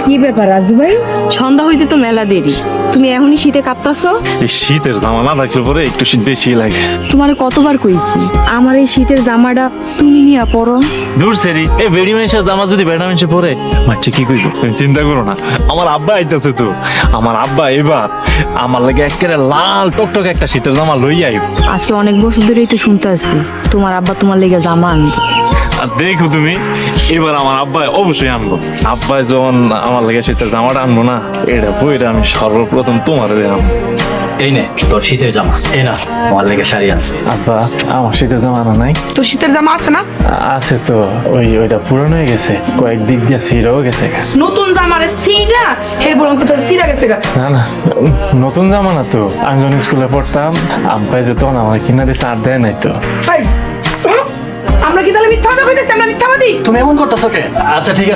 কি ব্যাপার রাজু ভাই? সন্ধ্যা হইতে তো মেলা দেরি, তুমি এখনই শীতে কাঁপতাছো? এই শীতের জামা না থাকলে পরে একটু শীত বেশি লাগে। তোমার কতবার কইছি আমার এই শীতের জামাটা তুমি নিয়ে পরো। দূর সেরি এই বেডি মানুষের জামা যদি বেডা মানুষে পরে মাঠে কি কইব? তুমি চিন্তা করো না, আমার আব্বা আইতাছে তো। আমার আব্বা এবার আমার লাগে একেবারে লাল টকটক একটা শীতের জামা লই আইব। আজকে অনেক বছর ধরেই তো শুনতে আসছি তোমার আব্বা তোমার লেগে জামা আনবে। আর দেখো তুমি, এবার আমার আব্বা অবশ্যই আনবো। আব্বা যখন আমার লাগে শীতের জামাটা আনবো না, এটা বইটা আমি সর্বপ্রথম তোমার দিলাম। এই নে তোর শীতের জামা, এই না আমার লেগে শাড়ি আন। আব্বা আমার শীতের জামা আনা নাই? তো শীতের জামা আছে না? আছে তো, ওইটা পুরনো হয়ে গেছে, কয়েক দিক দিয়ে ছিঁড়েও গেছে। নতুন জামারে সিরা হে বরং তো সিরা গেছে গা। না না, নতুন জামা না তো। আমি যখন স্কুলে পড়তাম আব্বাই যে তখন আমার কিনা দিয়েছে, আর দেয় নাই তো। আমরা কি তাহলে মিথ্যা কথা কইতেছি? আমরা মিথ্যাবাদী? তুমি এমন করতেছো কে? আচ্ছা ঠিক আছে।